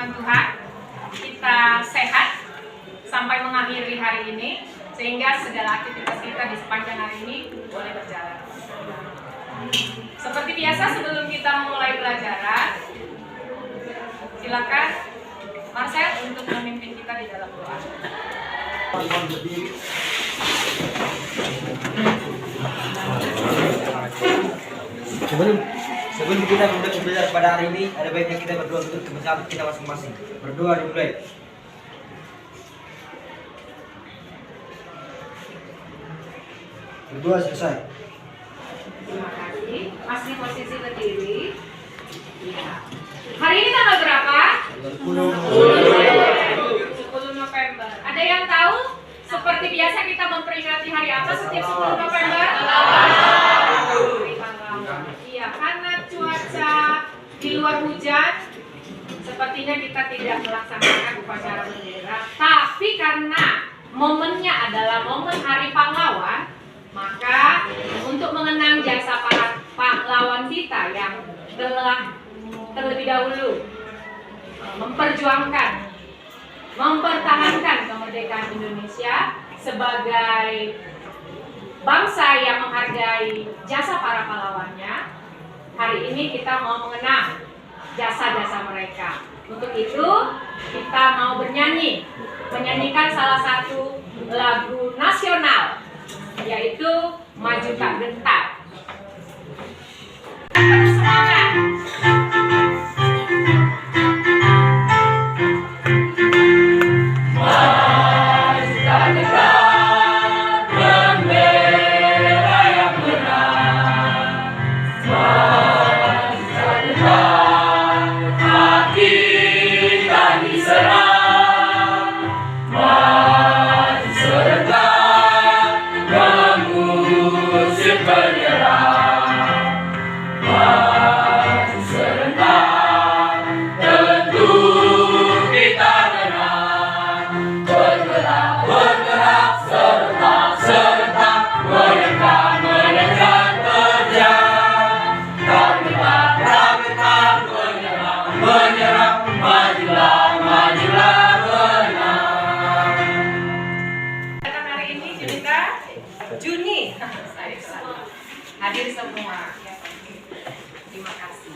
perlindungan Tuhan kita sehat sampai mengakhiri hari ini, sehingga segala aktivitas kita di sepanjang hari ini boleh berjalan. Seperti biasa, sebelum kita memulai pelajaran, silakan Marcel untuk memimpin kita di dalam doa. Sebelum kita belajar pada hari ini, ada baiknya kita berdoa untuk kebersamaan kita masing-masing. Berdoa dimulai. Berdoa selesai. Terima kasih. Masih posisi berdiri. Ya. Hari ini tanggal berapa? 10 November. Ada yang tahu? Seperti biasa kita memperingati hari apa setiap 10 November? Hari Pahlawan. Iya, karena cuaca di luar hujan, sepertinya kita tidak melaksanakan upacara bendera. Tapi karena momennya adalah momen Hari Pahlawan, maka untuk mengenang jasa para pahlawan kita yang telah terlebih dahulu memperjuangkan, mempertahankan kemerdekaan Indonesia sebagai bangsa yang menghargai jasa para pahlawannya, hari ini kita mau mengenang jasa-jasa mereka. Untuk itu kita mau menyanyikan salah satu lagu nasional, yaitu Maju Tak Gentar. Penuh semangat. Hadir semua. Terima kasih.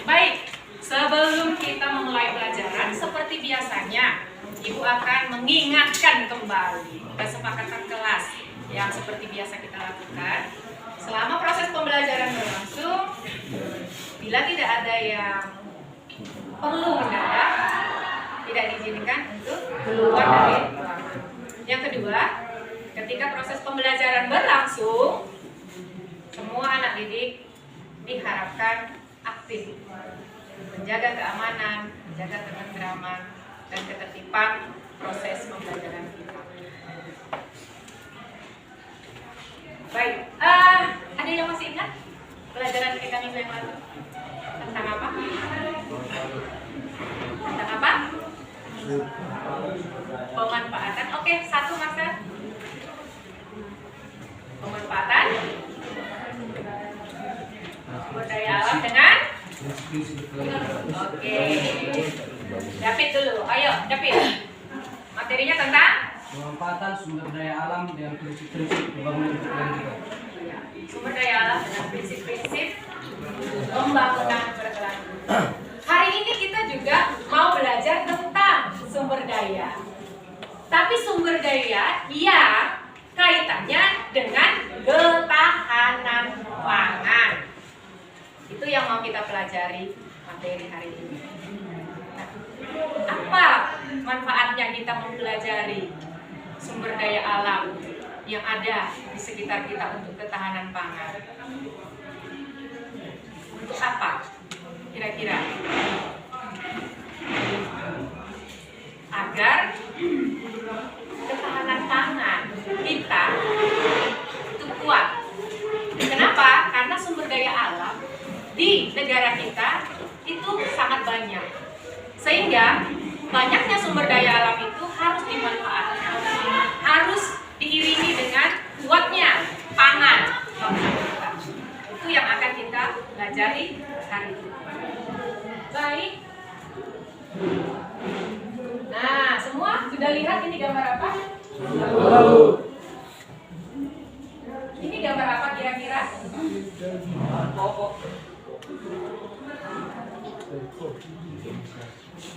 Baik, sebelum kita memulai pelajaran, seperti biasanya, Ibu akan mengingatkan kembali kesepakatan kelas yang seperti biasa kita lakukan. Selama proses pembelajaran berlangsung, bila tidak ada yang perlu mendadak, tidak diizinkan untuk keluar dari ruangan. Yang kedua, ketika proses pembelajaran berlangsung, semua anak didik diharapkan aktif, menjaga keamanan, menjaga ketentraman dan ketertiban proses pembelajaran kita. Baik, ada yang masih ingat pelajaran kita minggu yang lalu tentang apa? Tentang apa? Pemanfaatan. Oke, satu Master. Pemanfaatan sumber daya alam dengan oke. David dulu. Ayo, David. Materinya tentang pemanfaatan sumber daya alam dengan prinsip-prinsip pembangunan berkelanjutan. Sumber daya alam dengan prinsip-prinsip pembangunan berkelanjutan. Hari ini kita juga mau belajar tentang sumber daya. Tapi sumber daya yang kaitannya dengan ketahanan pangan. Itu yang mau kita pelajari materi hari ini. Nah, apa manfaatnya kita mempelajari sumber daya alam yang ada di sekitar kita untuk ketahanan pangan? Untuk apa kira-kira? Agar ketahanan pangan kita itu kuat. Kenapa? Karena sumber daya alam di negara kita itu sangat banyak, sehingga banyaknya sumber daya alam itu harus dimanfaatkan, harus diiringi dengan kuatnya pangan, bangsa kita. Itu yang akan kita pelajari hari ini. Baik. Nah, semua sudah lihat ini gambar apa? Ini gambar apa kira-kira?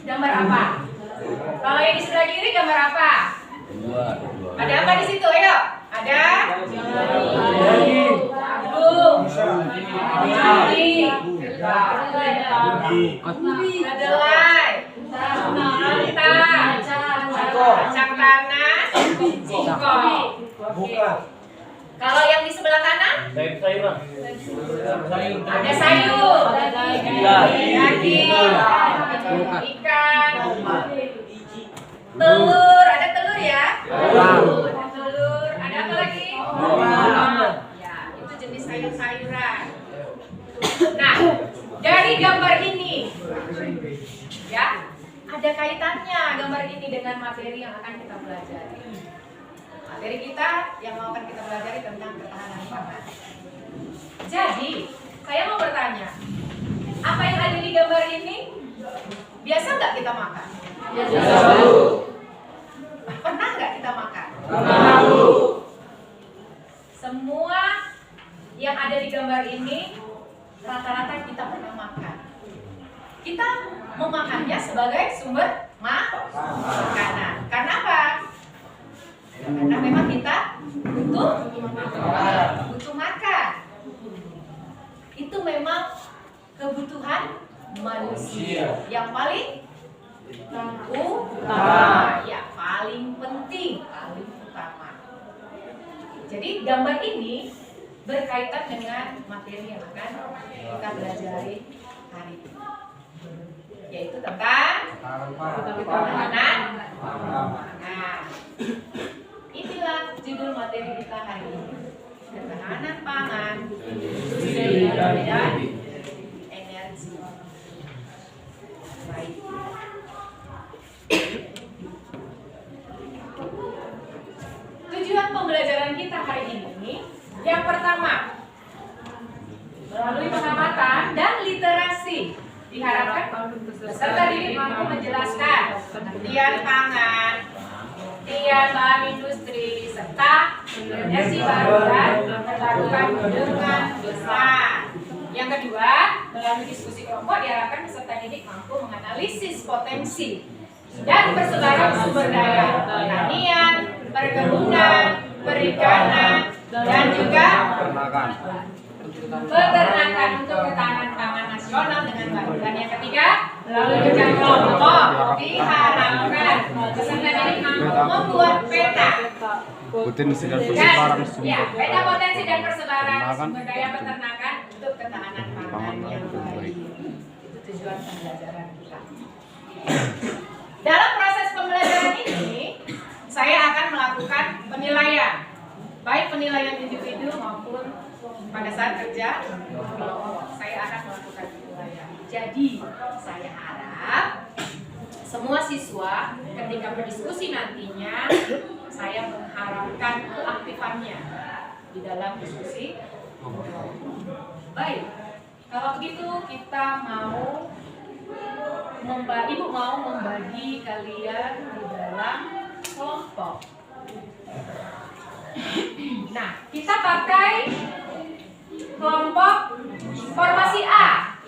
Gambar apa? Kalau yang di sebelah kiri gambar apa? Ada apa di situ? Ayo. Ada? Jagung. Kedelai. Kacang tanah. Singkong. Kalau yang di sebelah kanan? Ada sayur. Daging. Ikan. Telur. Ada telur ya? Ada telur. Ada apa lagi? Ya, itu jenis sayur-sayuran. Nah, dari gambar ini, ya, ada kaitannya gambar ini dengan materi yang akan kita pelajari. Materi kita yang akan kita pelajari tentang ketahanan pangan. Jadi, saya mau bertanya, apa yang ada di gambar ini biasa nggak kita makan? Biasa. Pernah nggak kita makan? Semua yang ada di gambar ini rata-rata kita pernah makan. Kita memakannya sebagai sumber makanan. Karena apa? Karena memang kita butuh makan. Itu memang kebutuhan manusia yang paling utama, ya paling penting, paling utama. Jadi gambar ini berkaitan dengan materi yang akan kita pelajari hari ini, yaitu tentang ketahanan pangan. Inilah judul materi kita hari ini, ketahanan pangan, industri dan energi. Baik. Tujuan pembelajaran kita hari ini, yang pertama, melalui pengamatan dan literasi diharapkan peserta didik mampu menjelaskan pengertian pangan, pengertian bahan industri, serta energi baru dan pengetahuan dengan besar. Yang kedua, melalui diskusi kelompok diharapkan peserta didik mampu menganalisis potensi dan persebaran sumber daya pertanian, perkebunan, perikanan, dan juga peternakan untuk ketahanan pangan nasional dengan baik. Dan yang ketiga, melalui kerja kelompok diharapkan peserta didik mampu membuat peta potensi dan dan persebaran peta potensi dan persebaran sumber daya peternakan untuk ketahanan pangan yang baik. Itu tujuan pembelajaran kita. Dalam proses pembelajaran ini, saya akan melakukan penilaian, baik penilaian individu maupun pada saat kerja kelompok. Saya akan melakukan penilaian. Jadi, saya harap semua siswa ketika berdiskusi nantinya, saya mengharapkan keaktifannya di dalam diskusi. Baik, kalau begitu kita mau Ibu mau membagi kalian di dalam kelompok. Nah, kita pakai kelompok formasi A.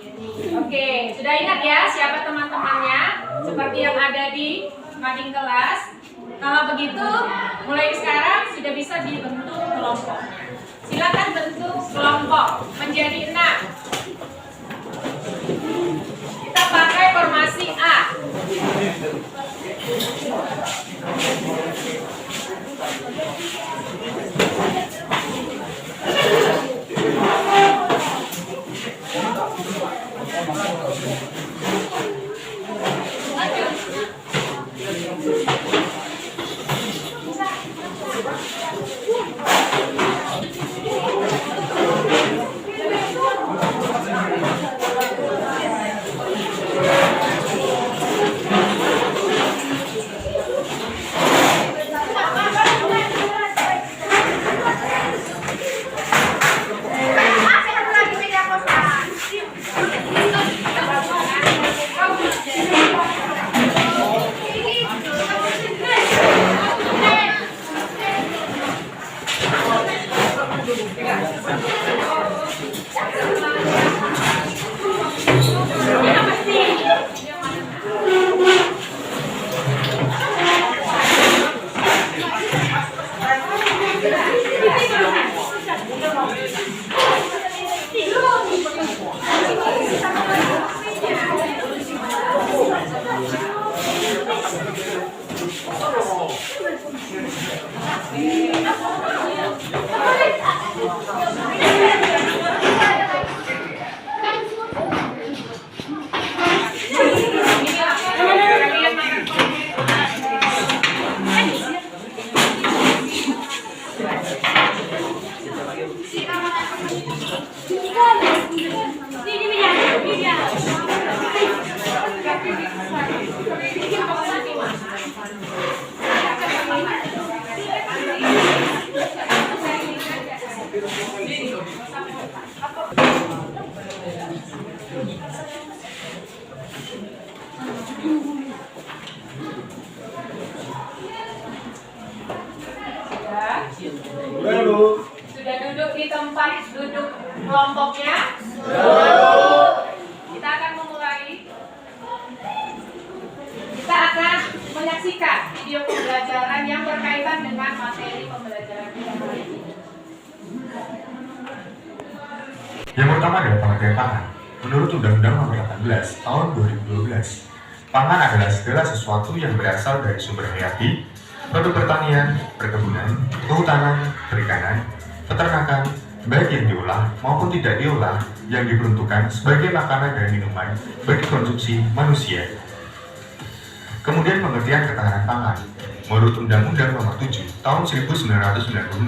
Oke, sudah ingat ya siapa teman-temannya? Seperti yang ada di mading kelas. Kalau begitu, mulai sekarang sudah bisa dibentuk kelompoknya. Silakan bentuk kelompok menjadi 6. Kita pakai formasi A. Sudah duduk di tempat duduk kelompoknya? Kita akan memulai. Kita akan menyaksikan video pembelajaran yang berkaitan dengan materi pembelajaran kita hari ini. Yang pertama adalah pengertian pangan. Menurut Undang-Undang Nomor 18 Tahun 2012, pangan adalah segala sesuatu yang berasal dari sumber hayati, produk pertanian, perkebunan, kehutanan, perikanan, peternakan, baik yang diolah maupun tidak diolah, yang diperuntukkan sebagai makanan dan minuman bagi konsumsi manusia. Kemudian pengertian ketahanan pangan. Menurut Undang-Undang Nomor 7 Tahun 1996,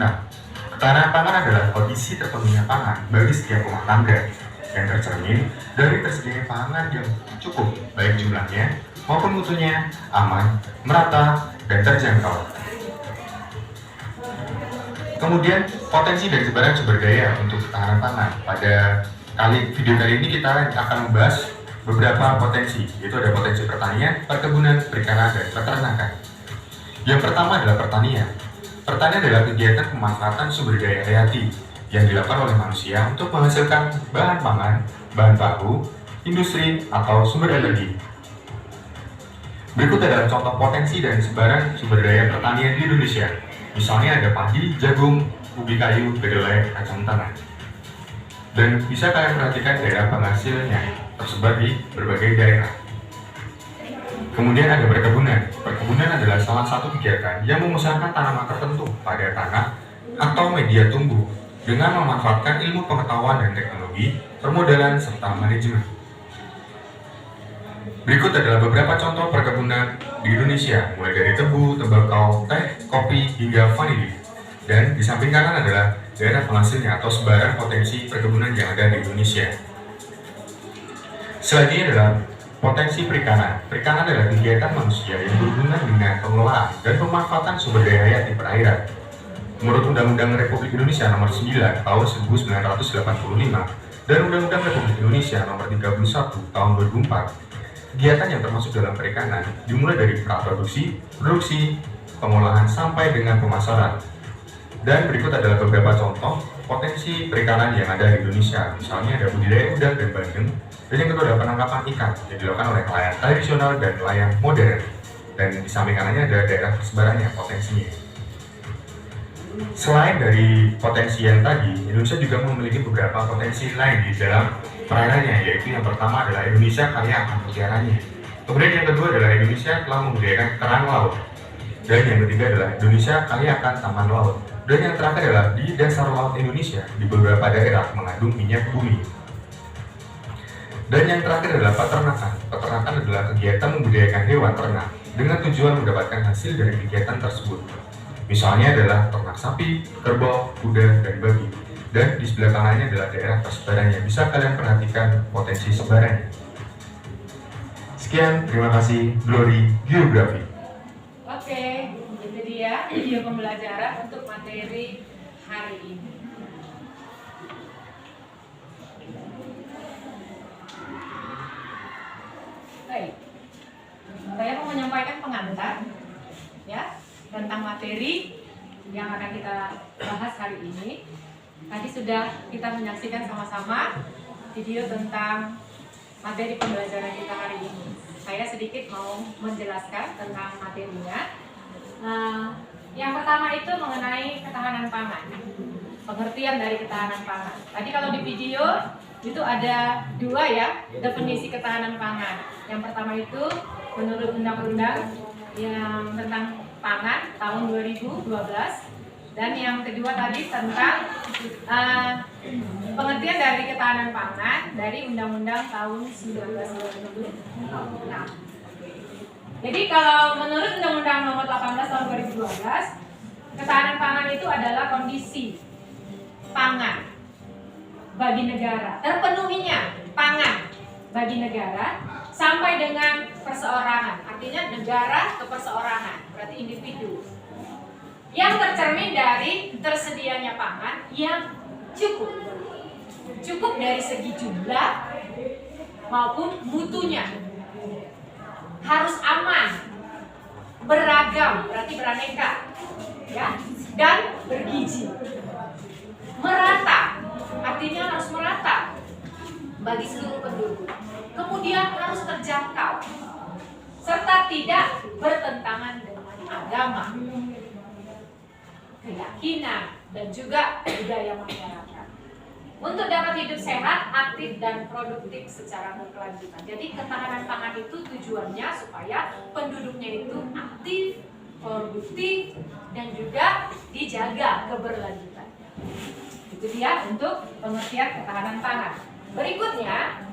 ketahanan pangan adalah kondisi terpenuhinya pangan bagi setiap rumah tangga yang tercermin dari tersedianya pangan yang cukup, baik jumlahnya maupun mutunya aman, merata, dan terjangkau. Kemudian potensi dan sebaran sumber daya untuk ketahanan pangan. Pada video kali ini kita akan membahas beberapa potensi, yaitu ada potensi pertanian, perkebunan, perikanan, dan peternakan. Yang pertama adalah pertanian. Pertanian adalah kegiatan pemanfaatan sumber daya hayati yang dilakukan oleh manusia untuk menghasilkan bahan pangan, bahan baku, industri, atau sumber energi. Berikut adalah contoh potensi dan sebaran sumber daya pertanian di Indonesia. Misalnya ada padi, jagung, ubi kayu, kedelai, kacang tanah. Dan bisa kalian perhatikan daerah penghasilnya tersebar di berbagai daerah. Kemudian ada perkebunan. Perkebunan adalah salah satu kegiatan yang memusatkan tanaman tertentu pada tanah atau media tumbuh dengan memanfaatkan ilmu pengetahuan dan teknologi, permodalan, serta manajemen. Berikut adalah beberapa contoh perkebunan di Indonesia, mulai dari tebu, tembakau, teh, kopi, hingga vanili. Dan di samping kanan adalah daerah penghasilnya atau sebaran potensi perkebunan yang ada di Indonesia. Selanjutnya adalah potensi perikanan. Perikanan adalah kegiatan manusia yang berhubungan dengan pengelolaan dan pemanfaatan sumber daya hayati perairan. Menurut Undang-Undang Republik Indonesia Nomor 9 Tahun 1985 dan Undang-Undang Republik Indonesia Nomor 31 Tahun 2004, kegiatan yang termasuk dalam perikanan dimulai dari praproduksi, produksi, pengolahan sampai dengan pemasaran. Dan berikut adalah beberapa contoh potensi perikanan yang ada di Indonesia. Misalnya ada budidaya udang dan bandeng, dan yang kedua ada penangkapan ikan yang dilakukan oleh nelayan tradisional dan nelayan modern. Dan di samping kanannya ada daerah persebarannya, potensinya. Selain dari potensi yang tadi, Indonesia juga memiliki beberapa potensi lain di dalam perairannya, yaitu yang pertama adalah Indonesia kaya akan mutiaranya. Kemudian yang kedua adalah Indonesia telah membudidayakan kerang laut. Dan yang ketiga adalah Indonesia kaya akan taman laut. Dan yang terakhir adalah di dasar laut Indonesia di beberapa daerah mengandung minyak bumi. Dan yang terakhir adalah peternakan. Peternakan adalah kegiatan membudidayakan hewan ternak dengan tujuan mendapatkan hasil dari kegiatan tersebut. Misalnya adalah ternak sapi, kerbau, kuda, dan babi. Dan di sebelah kanannya adalah daerah persebarannya. Bisa kalian perhatikan potensi sebarannya. Sekian, terima kasih. Glory Geografi. Oke, itu dia video pembelajaran untuk materi hari ini. Baik, saya mau menyampaikan pengantar ya tentang materi yang akan kita bahas hari ini. Tadi sudah kita menyaksikan sama-sama video tentang materi pembelajaran kita hari ini. Saya sedikit mau menjelaskan tentang materinya. Yang pertama itu mengenai ketahanan pangan. Pengertian dari ketahanan pangan. Tadi kalau di video itu ada dua ya definisi ketahanan pangan. Yang pertama itu menurut undang-undang yang tentang pangan tahun 2012, dan yang kedua tadi tentang pengertian dari ketahanan pangan dari undang-undang tahun 1996. Jadi kalau menurut undang-undang nomor 18 tahun 2012, ketahanan pangan itu adalah kondisi pangan bagi negara, terpenuhinya pangan bagi negara sampai dengan perseorangan, artinya negara ke perseorangan, berarti individu, yang tercermin dari tersedianya pangan yang cukup dari segi jumlah, maupun mutunya. Harus aman, beragam, berarti beraneka, ya, dan bergizi. Merata, artinya harus merata bagi seluruh penduduk. Kemudian harus terjangkau, serta tidak bertentangan dengan agama, keyakinan, dan juga budaya masyarakat. Untuk dapat hidup sehat, aktif, dan produktif secara berkelanjutan. Jadi ketahanan pangan itu tujuannya supaya penduduknya itu aktif, produktif, dan juga dijaga keberlanjutannya. Itu dia untuk pengertian ketahanan pangan. Berikutnya,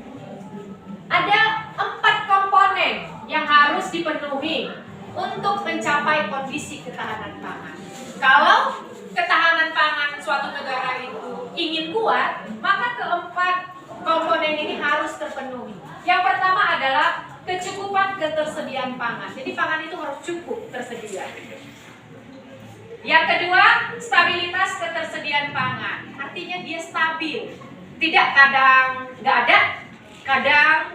ada 4 komponen yang harus dipenuhi untuk mencapai kondisi ketahanan pangan. Kalau ketahanan pangan suatu negara itu ingin kuat, maka keempat komponen ini harus terpenuhi. Yang pertama adalah kecukupan ketersediaan pangan. Jadi pangan itu harus cukup tersedia. Yang kedua, stabilitas ketersediaan pangan. Artinya dia stabil. Tidak kadang nggak ada, kadang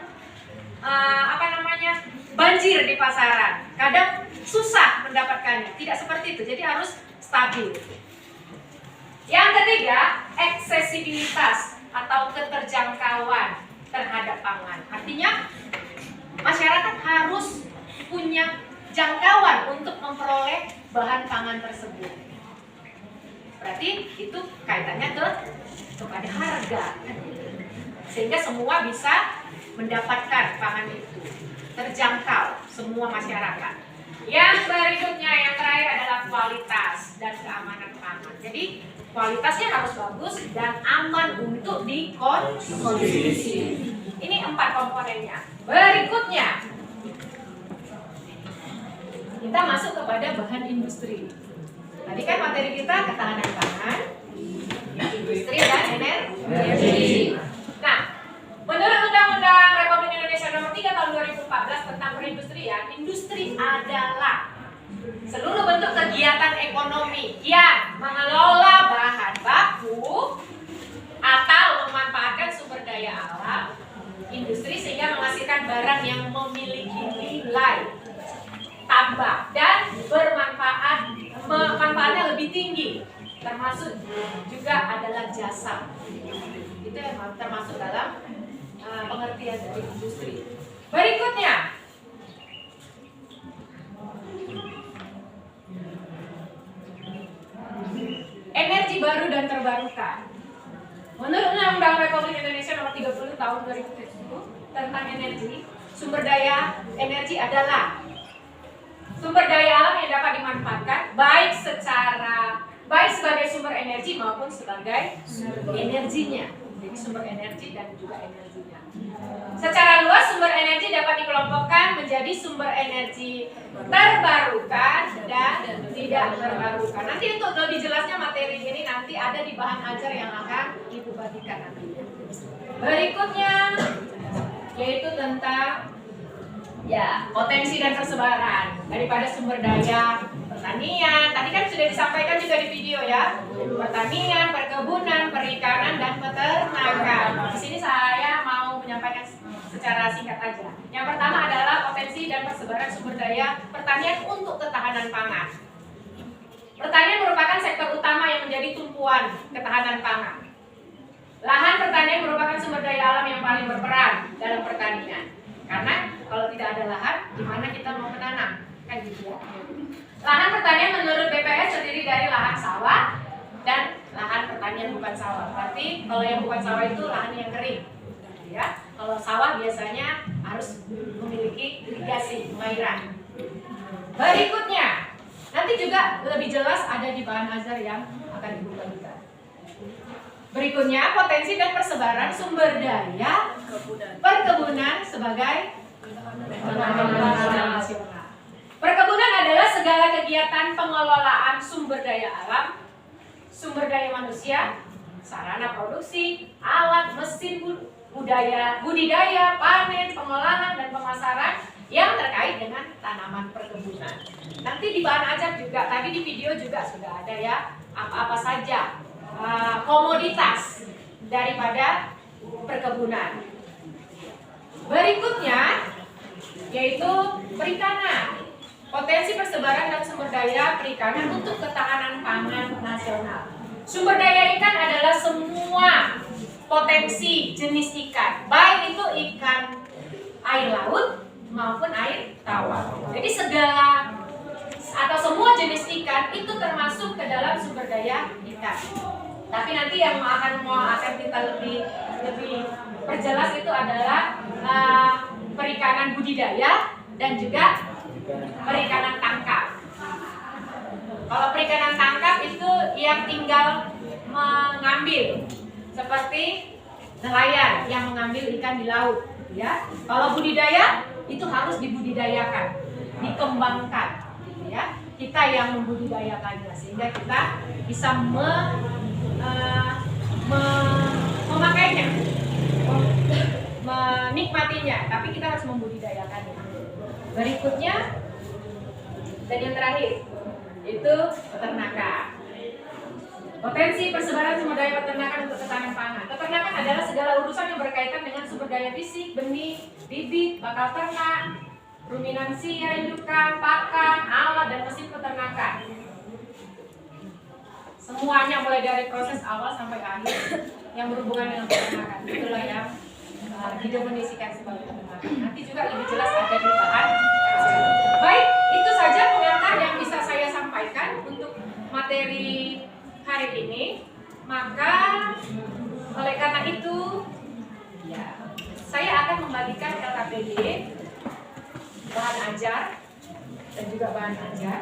banjir di pasaran. Kadang susah mendapatkannya. Tidak seperti itu. Jadi harus stabil. Yang ketiga, aksesibilitas atau keterjangkauan terhadap pangan. Artinya masyarakat harus punya jangkauan untuk memperoleh bahan pangan tersebut. Berarti itu kaitannya kepada harga, sehingga semua bisa mendapatkan pangan itu, terjangkau semua masyarakat. Yang berikutnya, yang terakhir adalah kualitas dan keamanan pangan. Jadi kualitasnya harus bagus dan aman untuk dikonsumsi. Ini 4 komponennya. Berikutnya, kita masuk kepada bahan industri. Tadi kan materi kita ketahanan pangan, industri dan energi. Nah, menurut Undang-Undang Republik Indonesia Nomor 3 Tahun 2014 tentang perindustrian, industri adalah seluruh bentuk kegiatan ekonomi yang mengelola bahan baku atau memanfaatkan sumber daya alam industri sehingga menghasilkan barang yang memiliki nilai tambah dan manfaatnya lebih tinggi, termasuk juga adalah jasa. Itu yang termasuk dalam pengertian dari industri. Berikutnya, energi baru dan terbarukan. Menurut Undang-Undang Republik Indonesia Nomor 30 Tahun 2007 tentang energi, sumber daya energi adalah sumber daya alam yang dapat dimanfaatkan baik sebagai sumber energi maupun sebagai energinya. Jadi sumber energi dan juga energinya. Secara luas sumber energi dapat dikelompokkan menjadi sumber energi terbarukan dan tidak terbarukan. Nanti untuk lebih jelasnya materi ini nanti ada di bahan ajar yang akan Ibu bagikan nantinya. Berikutnya yaitu tentang potensi dan persebaran daripada sumber daya pertanian. Tadi kan sudah disampaikan juga di video ya. Pertanian, perkebunan, perikanan, dan peternakan. Di sini saya mau menyampaikan secara singkat aja. Yang pertama adalah potensi dan persebaran sumber daya pertanian untuk ketahanan pangan. Pertanian merupakan sektor utama yang menjadi tumpuan ketahanan pangan. Lahan pertanian merupakan sumber daya alam yang paling berperan dalam pertanian. Karena kalau tidak ada lahan, gimana kita mau menanam? Kan gitu ya. Lahan pertanian menurut BPS terdiri dari lahan sawah dan lahan pertanian bukan sawah. Berarti kalau yang bukan sawah itu lahan yang kering. Ya. Kalau sawah biasanya harus memiliki irigasi, pengairan. Berikutnya, nanti juga lebih jelas ada di bahan ajar yang akan dibuka. Berikutnya, potensi dan persebaran sumber daya perkebunan sebagai nasional. Perkebunan adalah segala kegiatan pengelolaan sumber daya alam, sumber daya manusia, sarana produksi, alat, mesin, budidaya, panen, pengolahan, dan pemasaran yang terkait dengan tanaman perkebunan. Nanti di bahan ajar juga, tadi di video juga sudah ada ya, apa-apa saja komoditas daripada perkebunan. yaitu perikanan. Potensi persebaran dan sumber daya perikanan untuk ketahanan pangan nasional. Sumber daya ikan adalah semua potensi jenis ikan, baik itu ikan air laut maupun air tawar. Jadi segala atau semua jenis ikan itu termasuk ke dalam sumber daya ikan. Tapi nanti yang akan kita lebih perjelas itu adalah perikanan budidaya dan juga perikanan tangkap. Kalau perikanan tangkap itu yang tinggal mengambil, seperti nelayan yang mengambil ikan di laut, ya. Kalau budidaya itu harus dibudidayakan, dikembangkan, ya. Kita yang membudidayakannya sehingga kita bisa memakainya, menikmatinya, tapi kita harus membudidayakannya. Berikutnya dan yang terakhir itu peternakan. Potensi persebaran sumber daya peternakan untuk ketahanan pangan. Peternakan adalah segala urusan yang berkaitan dengan sumber daya fisik, benih, bibit, bakal ternak, ruminansia, indukan, pakan, alat, dan mesin peternakan. Semuanya mulai dari proses awal sampai akhir yang berhubungan dengan peternakan. Itulah yang didefinisikan sebagai peternakan. Nanti juga lebih jelas ada di bahan. Baik, itu saja pengantar yang bisa saya sampaikan untuk materi hari ini. Maka oleh karena itu, ya, saya akan membagikan LKPD, bahan ajar dan juga bahan ajar.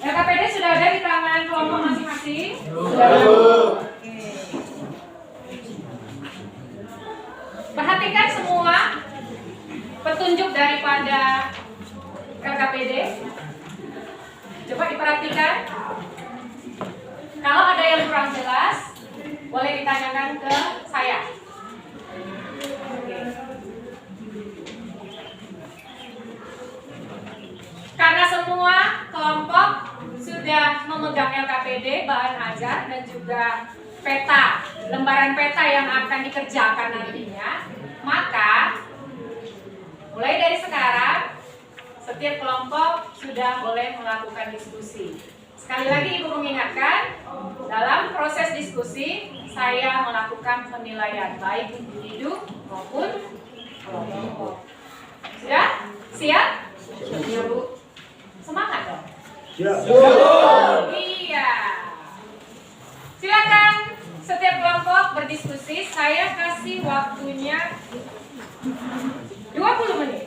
LKPD sudah ada di tangan kelompok masing-masing? Sudah. Oke. Perhatikan semua petunjuk daripada LKPD. Coba diperhatikan. Kalau ada yang kurang jelas, boleh ditanyakan ke saya. Karena semua kelompok sudah memegang LKPD, bahan ajar, dan juga peta, lembaran peta yang akan dikerjakan nantinya, maka mulai dari sekarang setiap kelompok sudah boleh melakukan diskusi. Sekali lagi Ibu mengingatkan, dalam proses diskusi saya melakukan penilaian baik individu maupun kelompok. Sudah? Siap? Ya Bu. Semangat dong. Iya. Silakan setiap kelompok berdiskusi. Saya kasih waktunya 20 menit.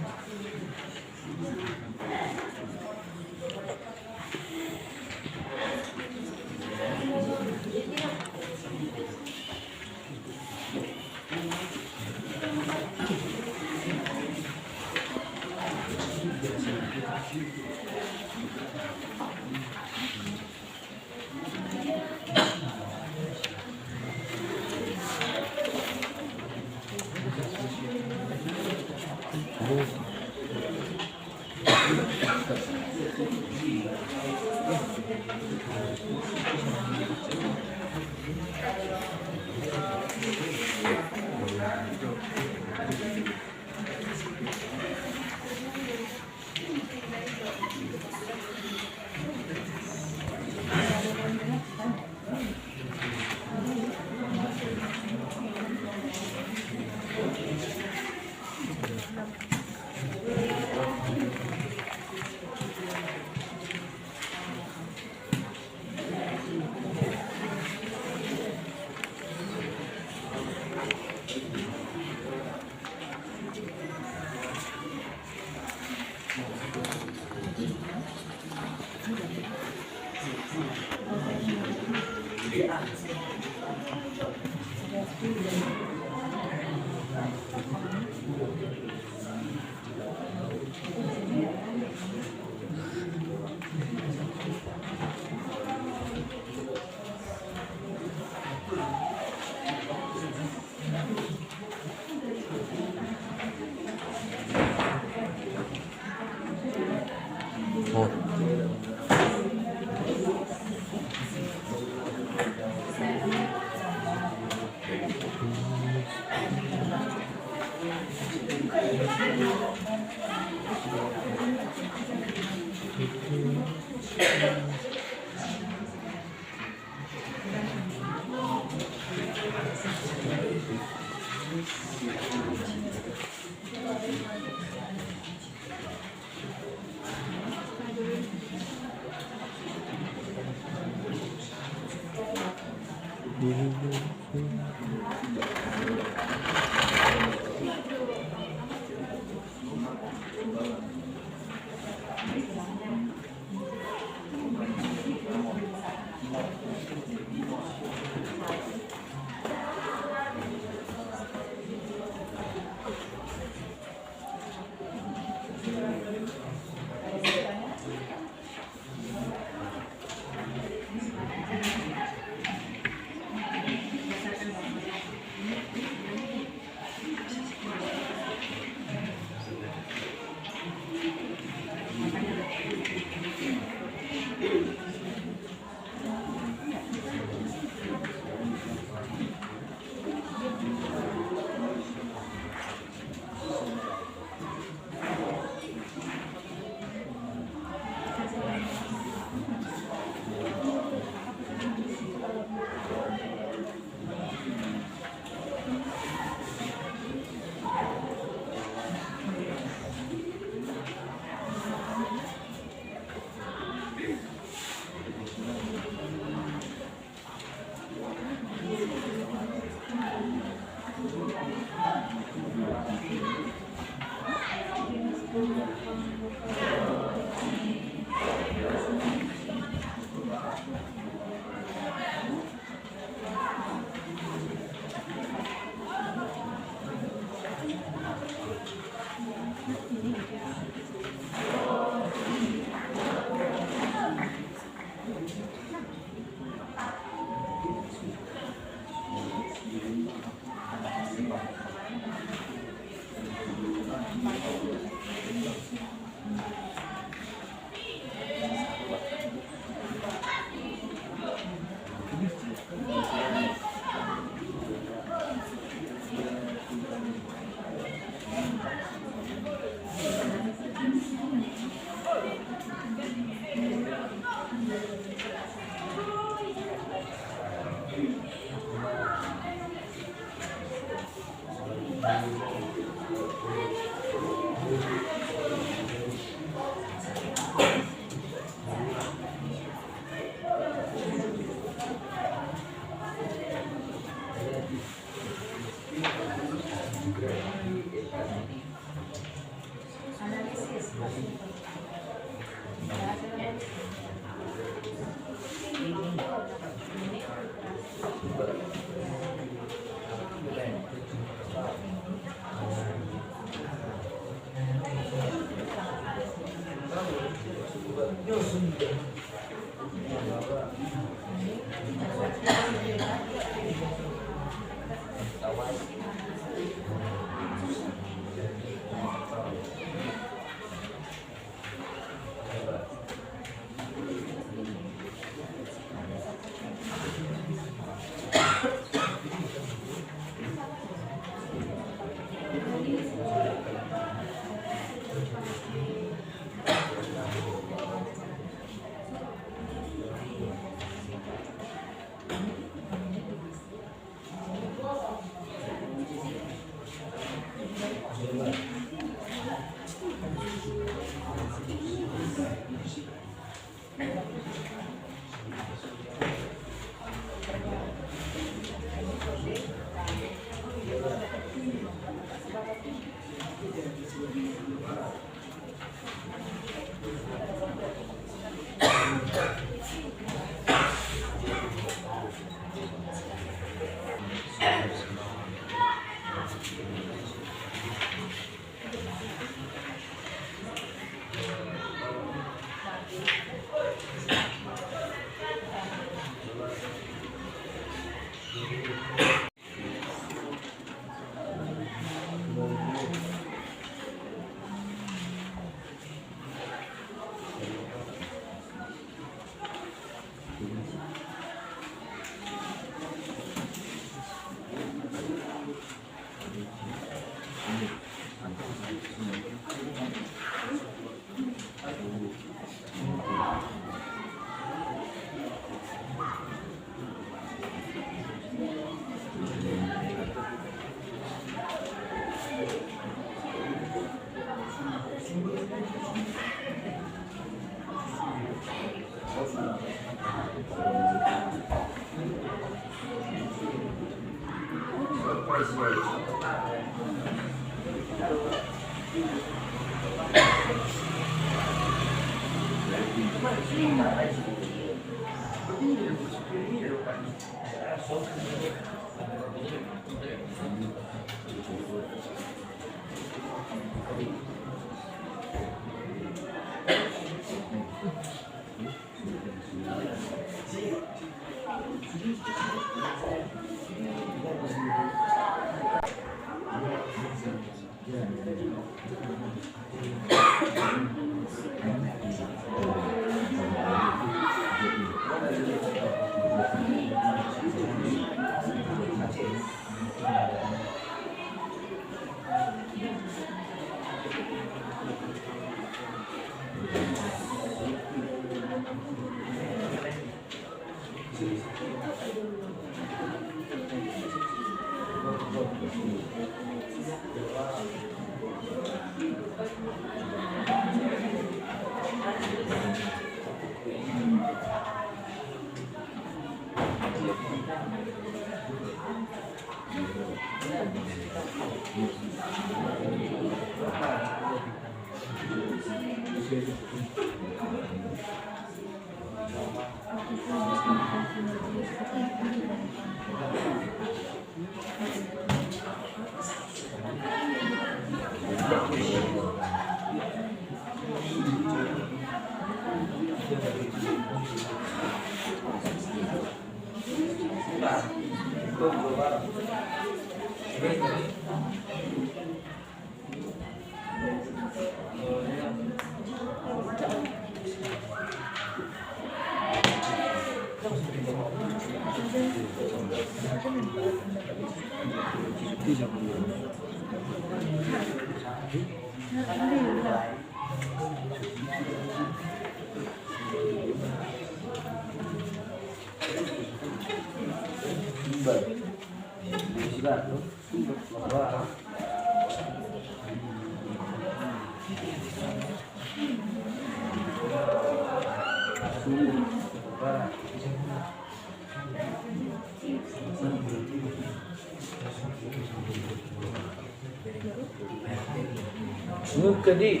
Muka di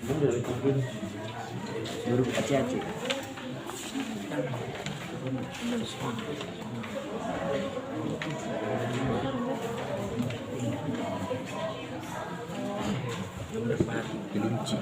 bener itu pun baru aceh-aceh. Nomor 4 kelinci.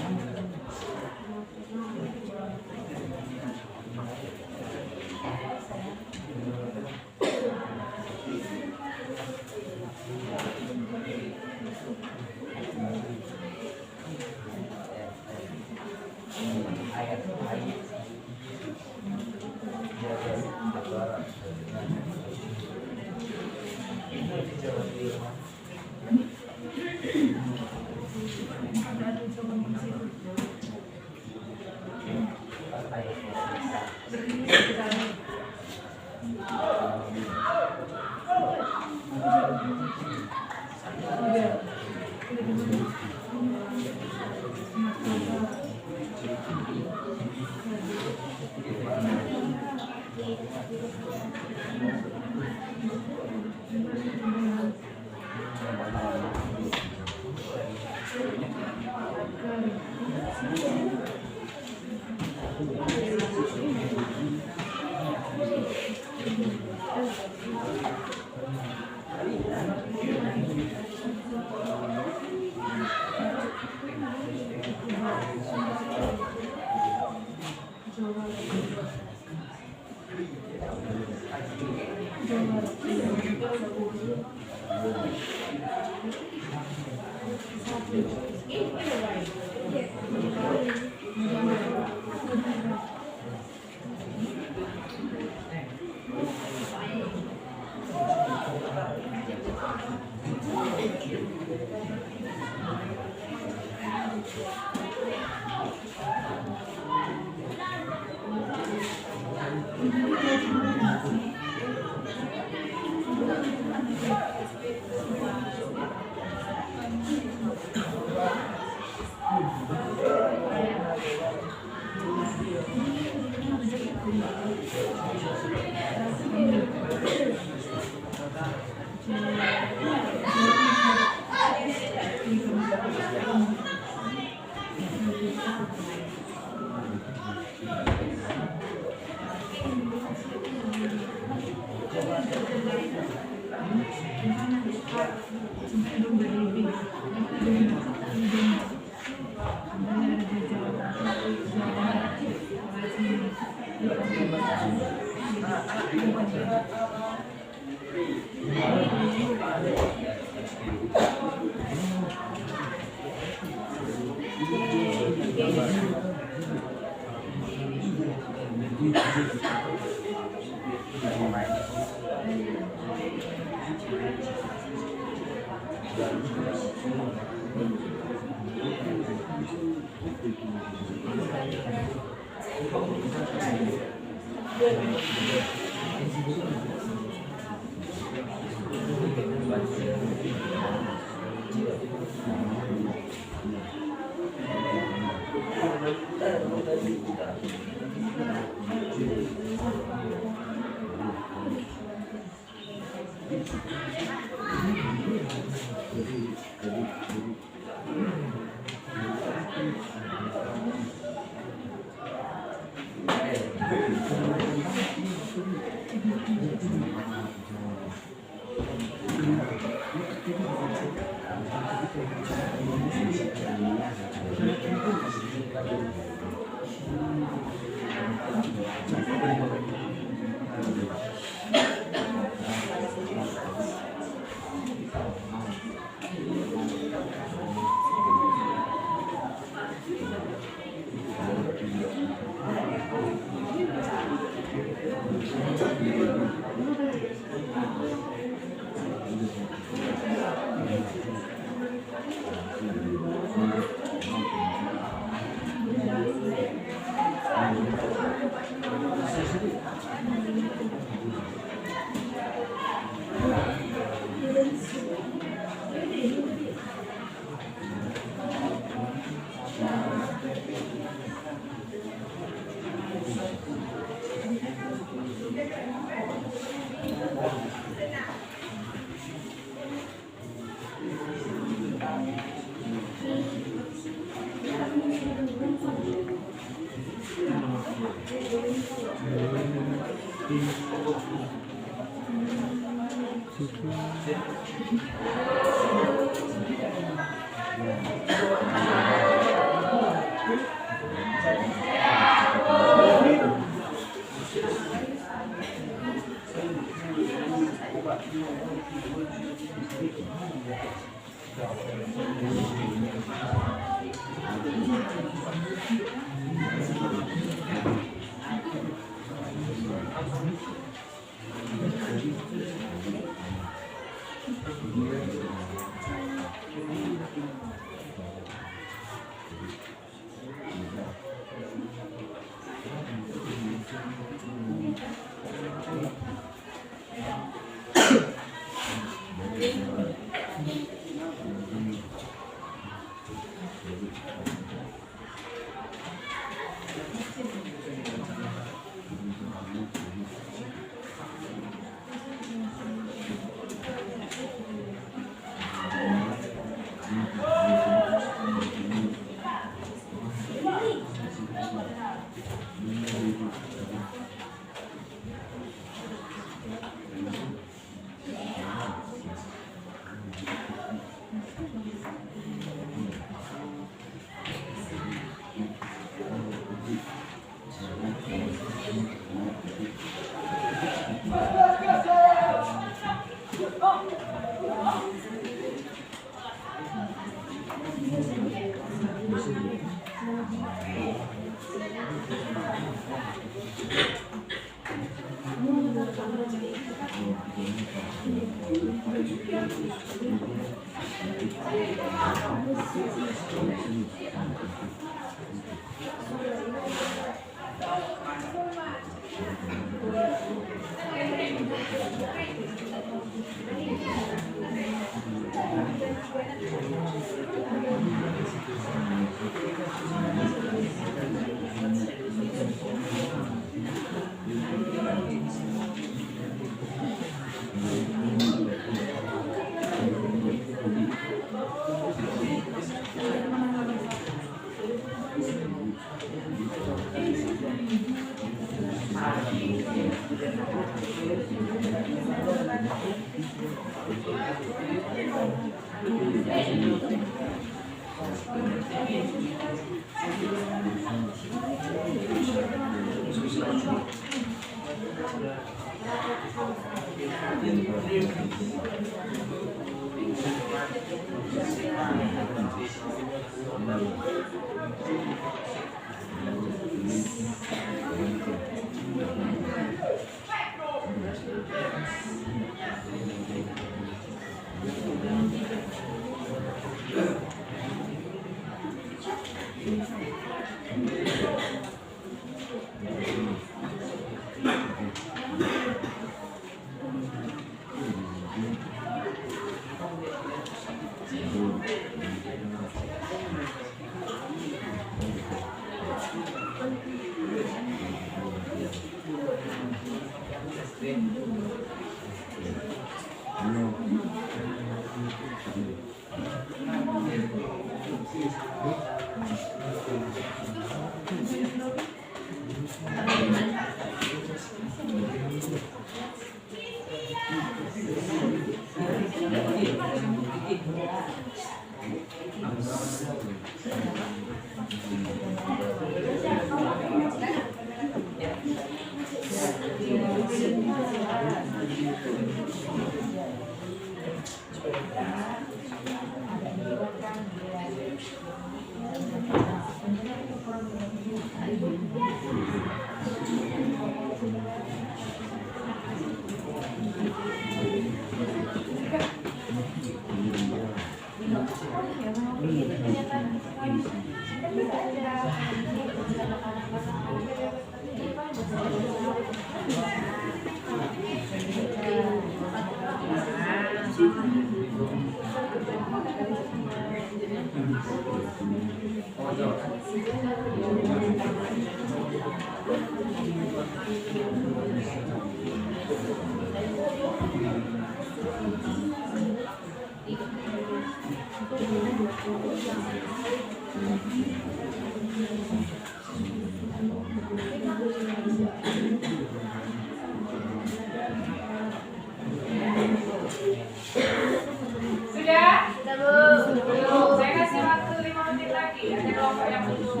Sudah? Belum. Saya kasih waktu 5 menit lagi. Ada kelompok yang belum.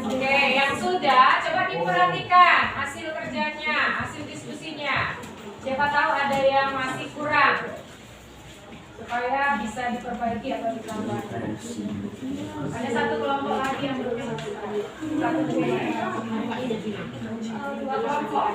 Oke, yang sudah coba diperhatikan hasil kerjanya, hasil diskusinya. Siapa tahu ada yang masih kurang, supaya bisa diperbaiki atau ditambahkan. Ada satu kelompok lagi yang belum selesai. Satu dua kelompok.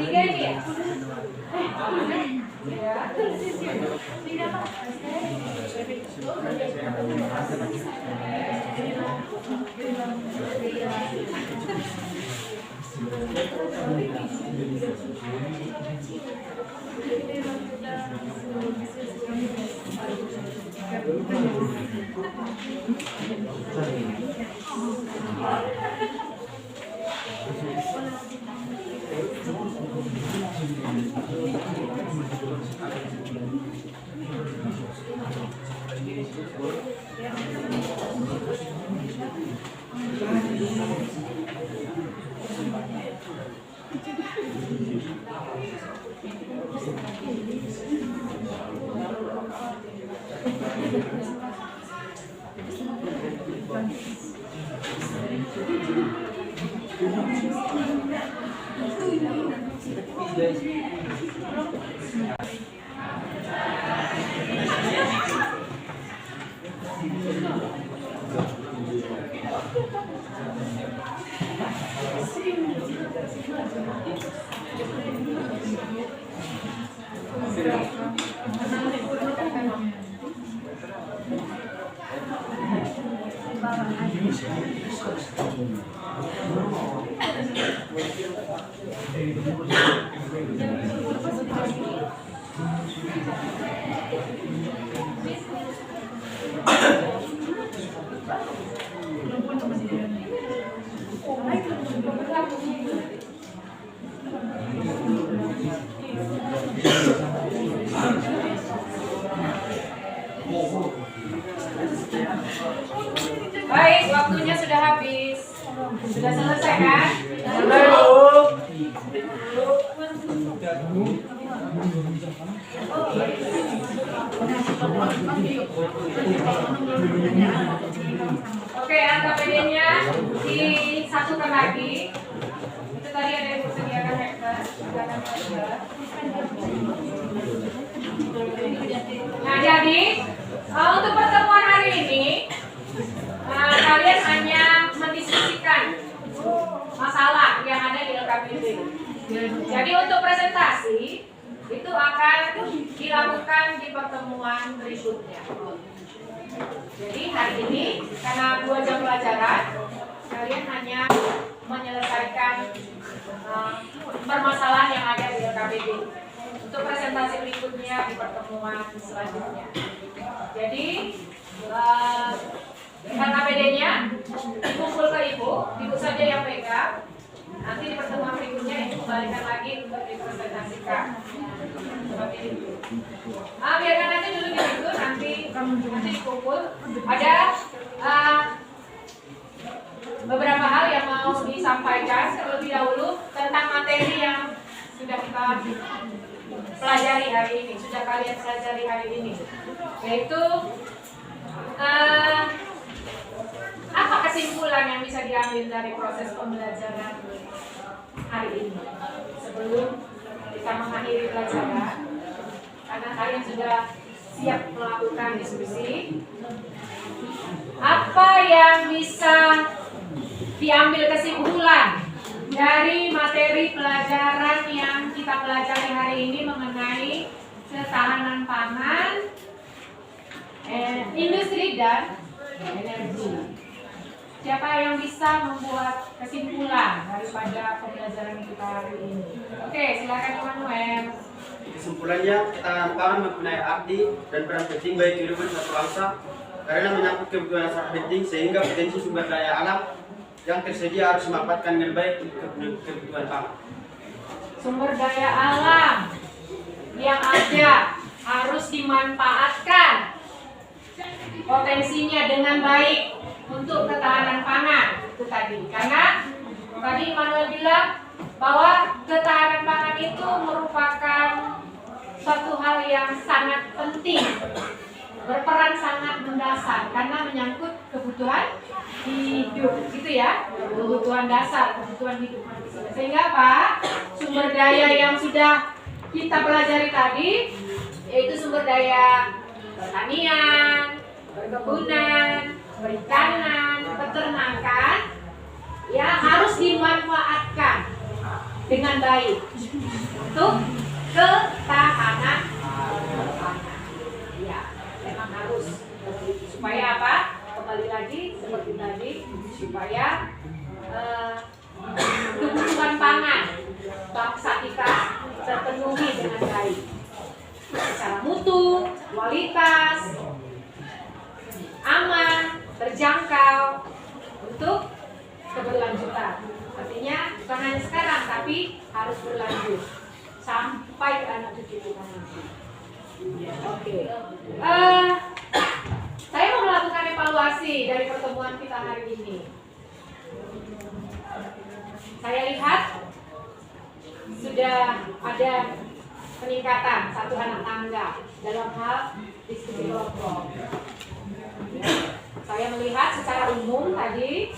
3 ini ya? Baik, waktunya sudah habis. Sudah selesai kan? Oke, angka PD-nya disatukan lagi. Itu tadi ada yang disediakan hektar. Nah, jadi untuk pertemuan hari ini kalian hanya mendiskusikan masalah yang ada di LKPD. Jadi untuk presentasi itu akan dilakukan di pertemuan berikutnya. Jadi hari ini karena 2 jam pelajaran, kalian hanya menyelesaikan permasalahan yang ada di LKPD. Untuk presentasi berikutnya di pertemuan selanjutnya. Jadi LKPD-nya dikumpul ke ibu saja yang pegang. Nanti di pertemuan berikutnya ibu kembalikan lagi untuk dipresentasikan. Seperti itu. Biarkan nanti dulu gitu, nanti dikumpul. Ada beberapa hal yang mau disampaikan terlebih dahulu tentang materi yang sudah kita pelajari hari ini, sudah kalian pelajari hari ini, yaitu apa kesimpulan yang bisa diambil dari proses pembelajaran hari ini sebelum kita mengakhiri pelajaran, karena kalian sudah siap melakukan diskusi. Apa yang bisa diambil kesimpulan dari materi pelajaran yang kita pelajari hari ini mengenai ketahanan pangan, industri dan energi? Siapa yang bisa membuat kesimpulan daripada pembelajaran kita hari ini? Oke, silakan Manuel. Kesimpulannya, ketahanan pangan mempunyai arti dan peran penting bagi kehidupan satu bangsa karena menyangkut kebutuhan yang sangat penting, sehingga potensi sumber daya alam yang tersedia harus dimanfaatkan dengan baik untuk kebutuhan pangan. Sumber daya alam yang ada harus dimanfaatkan potensinya dengan baik untuk ketahanan pangan, itu tadi. Karena tadi Manuel bilang bahwa ketahanan pangan itu merupakan suatu hal yang sangat penting, berperan sangat mendasar karena menyangkut kebutuhan hidup, gitu ya, kebutuhan dasar, kebutuhan hidup manusia. Sehingga apa? Sumber daya yang sudah kita pelajari tadi, yaitu sumber daya pertanian, perkebunan, perikanan, peternakan, ya harus dimanfaatkan dengan baik untuk ketahanan pangan. Ya, memang harus. Supaya apa? Kembali lagi seperti tadi, supaya kebutuhan pangan bangsa kita terpenuhi dengan baik secara mutu, kualitas, aman, terjangkau untuk keberlanjutan. Artinya bukan hanya sekarang, tapi harus berlanjut sampai anak cucu kita nanti. Oke. Saya mau melakukan evaluasi dari pertemuan kita hari ini. Saya lihat sudah ada peningkatan satu anak tangga dalam hal diskusi kelompok. Saya melihat secara umum tadi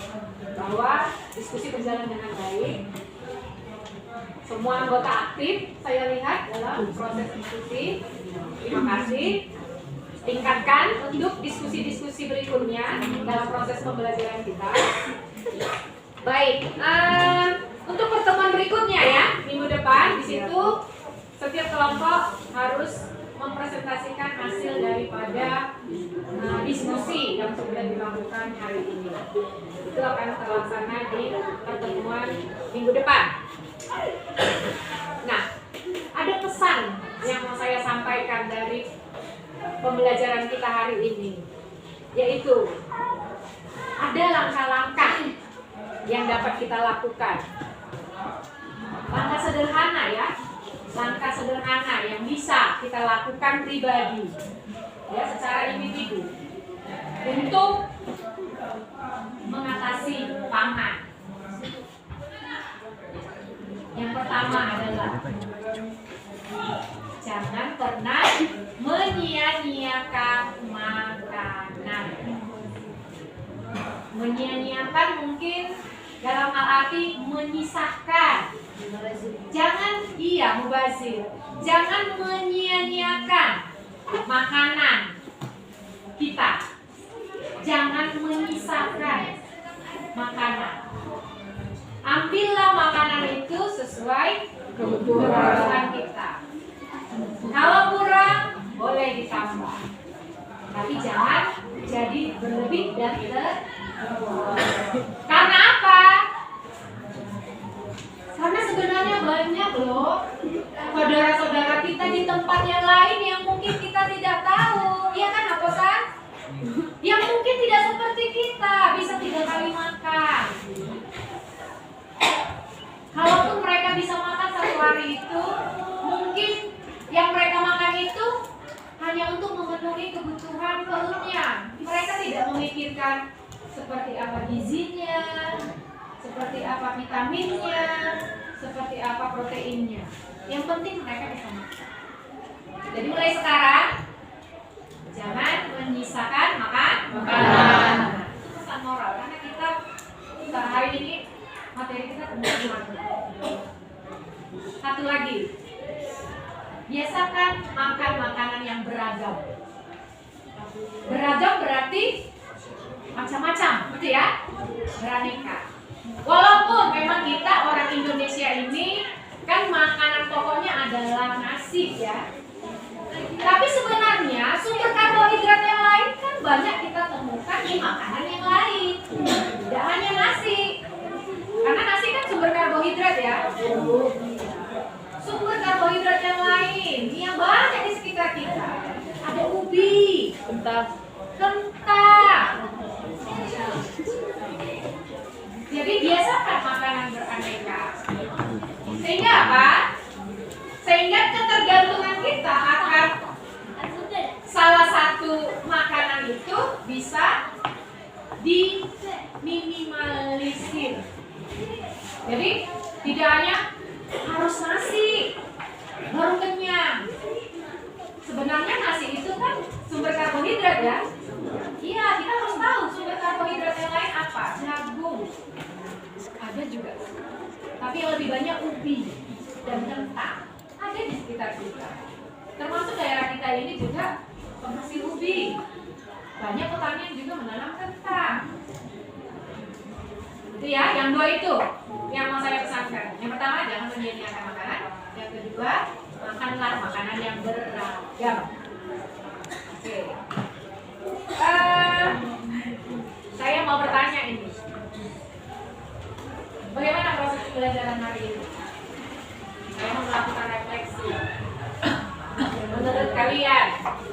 bahwa diskusi berjalan dengan baik. Semua anggota aktif saya lihat dalam proses diskusi. Terima kasih. Tingkatkan untuk diskusi-diskusi berikutnya dalam proses pembelajaran kita. Baik, untuk pertemuan berikutnya ya, minggu depan di situ setiap kelompok harus mempresentasikan hasil daripada diskusi yang sudah dilakukan hari ini. Itu akan terlaksana di pertemuan minggu depan. Nah, ada pesan yang mau saya sampaikan dari pembelajaran kita hari ini, yaitu ada langkah-langkah yang dapat kita lakukan. Langkah sederhana ya, langkah sederhana yang bisa kita lakukan pribadi, ya secara individu untuk mengatasi pangan. Yang pertama adalah jangan pernah menyia-nyiakan makanan. Menyia-nyiakan mungkin dalam hal arti menyisahkan. Jangan mubazir. Jangan menyia-nyiakan makanan kita. Jangan menyisahkan makanan. Ambillah makanan itu sesuai kebutuhan kita. Kalau kurang boleh ditambah, tapi jangan jadi berlebih dan terlalu. Karena apa? Karena sebenarnya banyak loh saudara-saudara kita di tempat yang lain yang mungkin kita tidak tahu, iya kan Aposan? Yang mungkin tidak seperti kita, bisa 3 kali makan. Kalaupun mereka bisa makan 1 hari itu, mungkin yang mereka makan itu hanya untuk memenuhi kebutuhan perutnya. Mereka tidak memikirkan seperti apa gizinya, seperti apa vitaminnya, seperti apa proteinnya. Yang penting mereka bisa makan. Jadi mulai sekarang jangan menyisakan makanan. Itu pesan moral karena kita hari ini materi kita tentang. Satu lagi, biasakan makan makanan yang beragam. Beragam berarti macam-macam, betul ya? Beraneka. Walaupun memang kita orang Indonesia ini kan makanan pokoknya adalah nasi ya. Tapi sebenarnya sumber karbohidrat yang lain kan banyak kita temukan di makanan yang lain. Tidak hanya nasi. Karena nasi kan sumber karbohidrat ya. Sumber karbohidrat yang lain yang banyak di sekitar kita. Ada ubi, kentang. Jadi biasakan makanan beraneka. Sehingga apa? Sehingga ketergantungan kita akan salah satu makanan itu bisa diminimalisir. Jadi tidak hanya harus nasi baru kenyang. Sebenarnya nasi itu kan sumber karbohidrat ya. Iya, kita harus tahu sumber karbohidrat yang lain apa. Jagung ada juga, tapi yang lebih banyak ubi dan kentang ada di sekitar kita. Termasuk daerah kita ini juga penghasil ubi. Banyak petani yang juga menanam kentang. Itu ya, yang 2 itu yang mau saya pesankan. Yang pertama, jangan coba makanlah makanan yang beragam. Oke. Saya mau bertanya ini. Bagaimana proses pembelajaran hari ini? Saya mau melakukan refleksi. Menurut kalian,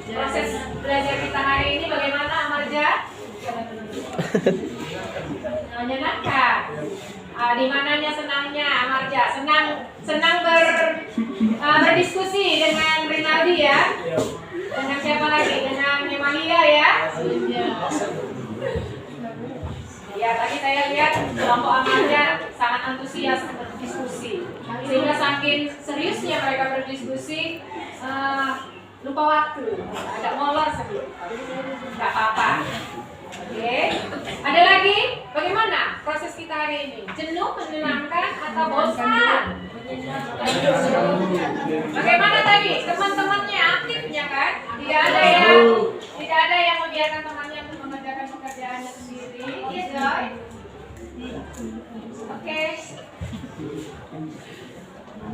proses belajar kita hari ini bagaimana, Amarja? Menyenangkan. Di mananya senangnya, Amarja? Senang berdiskusi dengan Rinaldi ya? Dengan siapa lagi? Dengan Emalia ya? Ya, tadi saya lihat kelompok Amarja sangat antusias berdiskusi. Sehingga saking seriusnya mereka berdiskusi, lupa waktu, agak molor sedikit. Gak apa-apa. Oke. Ada lagi? Bagaimana proses kita hari ini? Jenuh, menyenangkan, atau bosan? Bagaimana tadi? Teman-temannya aktifnya kan? Tidak ada yang membiarkan temannya untuk mengerjakan pekerjaannya sendiri. Iya, Joy? Oke.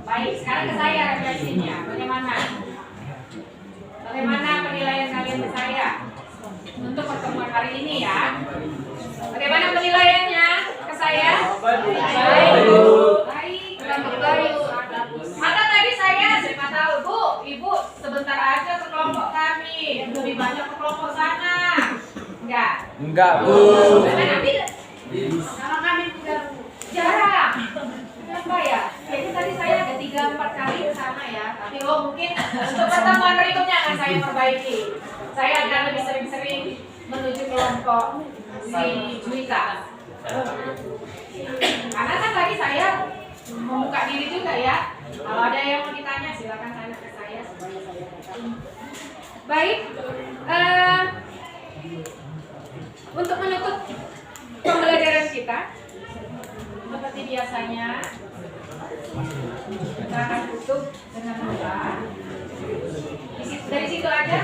Baik, sekarang ke saya refleksinya. Bagaimana? Bagaimana penilaian kalian ke saya untuk pertemuan hari ini ya? Bagaimana penilaiannya ke saya? Baik. Maka tadi saya tahu, Bu, Ibu sebentar aja ke kelompok kami, lebih banyak ke kelompok sana. Enggak, Bu. Nanti sama kami juga jarang. Kenapa ya? Jadi tadi saya ada 3-4 kali ke sana ya. Tapi mungkin untuk pertemuan berikutnya akan saya perbaiki. Saya akan lebih sering-sering menuju kelompok si Juwita. Karena kan tadi saya membuka diri juga ya. Kalau ada yang mau ditanya silakan tanya ke saya supaya saya tahu. Baik. Untuk menutup pembelajaran kita, seperti biasanya kita akan tutup dengan doa. Dari situ aja.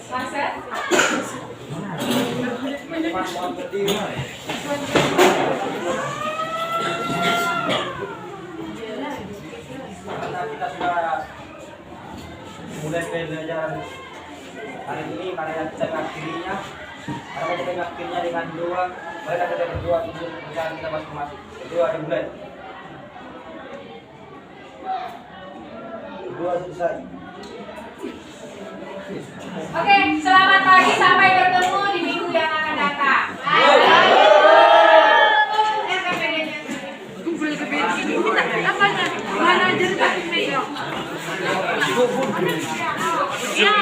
Marcel. Karena kita sudah mulai belajar hari ini, karena kita mengakhirinya, karena kita mengakhirinya dengan doa. Mari kita berdoa untuk pekerjaan kita masing-masing. Berdoa dimulai. Berdoa selesai. Oke, selamat pagi, sampai bertemu di minggu yang akan datang. Ya.